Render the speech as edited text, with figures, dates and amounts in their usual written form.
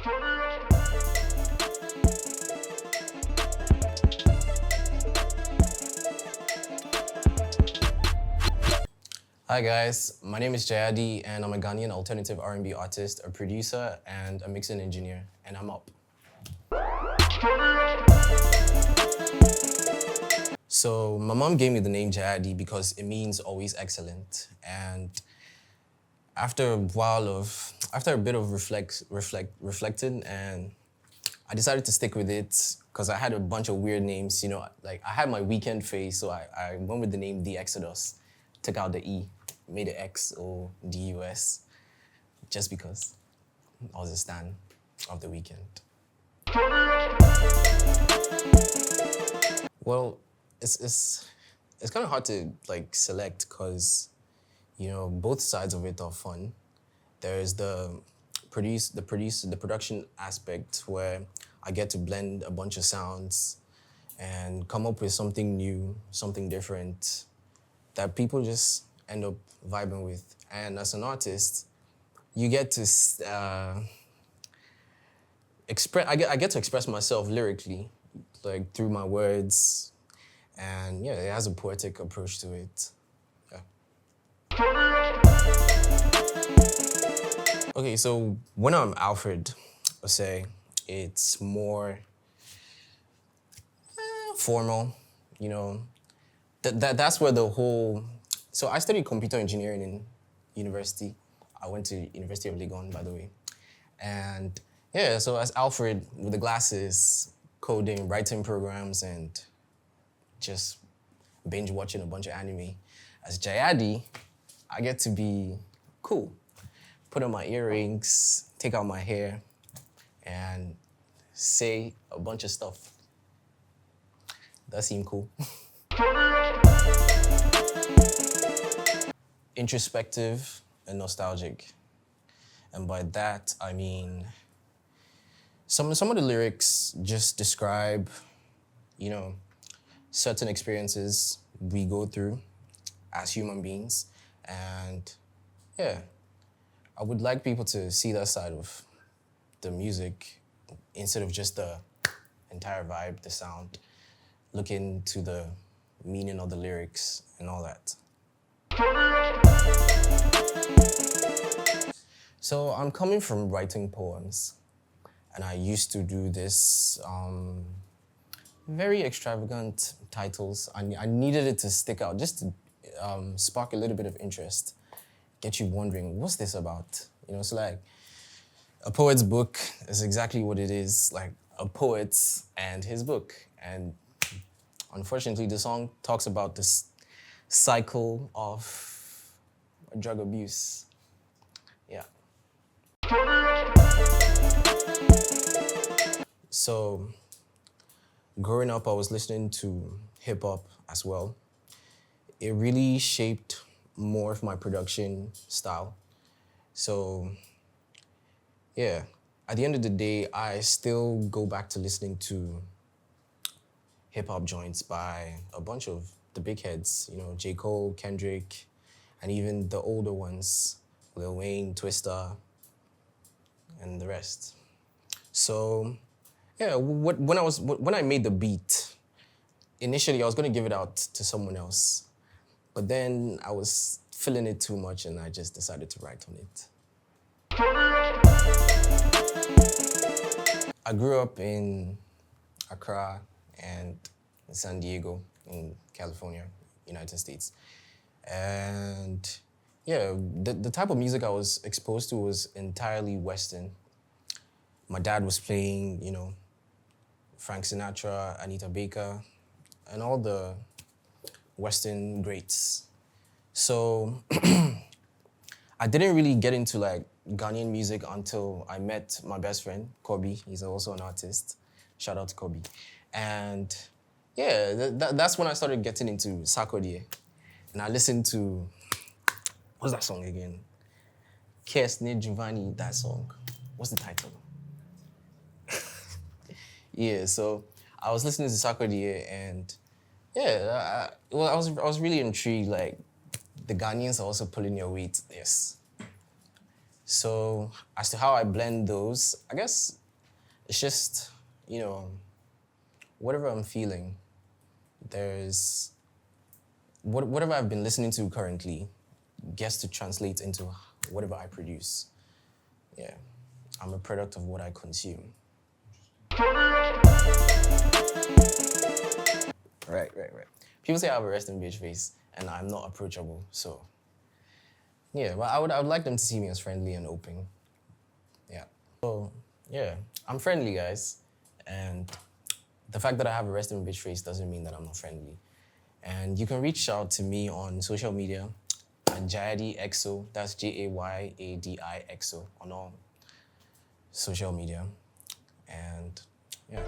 Hi guys, my name is Jayadi and I'm a Ghanaian alternative R&B artist, a producer, and a mixing engineer, and I'm up. So my mom gave me the name Jayadi because it means always excellent, and after a bit of reflecting, and I decided to stick with it because I had a bunch of weird names, like I had my weekend phase, so I went with the name The Exodus, took out the E, made it XODUS, just because I was a stan of the weekend. Well, it's kind of hard to select because both sides of it are fun. There's the production aspect where I get to blend a bunch of sounds and come up with something new, something different that people just end up vibing with. And as an artist, you get to I get to express myself lyrically, like through my words, and yeah, it has a poetic approach to it. Yeah. Okay, so when I'm Alfred Osei, it's more formal, That's where the whole... So I studied computer engineering in university. I went to University of Legon, by the way. And yeah, so as Alfred with the glasses, coding, writing programs, and just binge watching a bunch of anime. As Jayadi, I get to be cool. Put on my earrings, take out my hair, and say a bunch of stuff. That seemed cool. Introspective and nostalgic. And by that, I mean, some of the lyrics just describe, certain experiences we go through as human beings. And yeah, I would like people to see that side of the music instead of just the entire vibe, the sound. Look into the meaning of the lyrics and all that. So I'm coming from writing poems, and I used to do this very extravagant titles. I needed it to stick out, just to spark a little bit of interest, get you wondering, what's this about? So like, a poet's book is exactly what it is, like a poet and his book. And unfortunately, the song talks about this cycle of drug abuse. Yeah. So, growing up, I was listening to hip hop as well. It really shaped more of my production style. So, yeah, at the end of the day, I still go back to listening to hip-hop joints by a bunch of the big heads, J. Cole, Kendrick, and even the older ones, Lil Wayne, Twista, and the rest. So, yeah, when I made the beat, initially I was gonna give it out to someone else, but then I was feeling it too much and I just decided to write on it. I grew up in Accra and San Diego in California, United States. And yeah, the type of music I was exposed to was entirely Western. My dad was playing, Frank Sinatra, Anita Baker, and all the Western greats. So I didn't really get into Ghanaian music until I met my best friend, Kobe. He's also an artist. Shout out to Kobe. And yeah, that's when I started getting into Sarkodie. And I listened to, what's that song again? Kirsne Giovanni, that song. What's the title? Yeah, so I was listening to Sarkodie and yeah, I was really intrigued, the Ghanaians are also pulling your weight, yes. So as to how I blend those, I guess it's just, whatever I'm feeling, there's whatever I've been listening to currently gets to translate into whatever I produce. Yeah, I'm a product of what I consume. Right. People say I have a resting bitch face, and I'm not approachable, so. Yeah, but I would like them to see me as friendly and open. Yeah. So, yeah, I'm friendly, guys. And the fact that I have a resting bitch face doesn't mean that I'm not friendly. And you can reach out to me on social media at Jayadi XO. That's JAYADI XO on all social media. And yeah.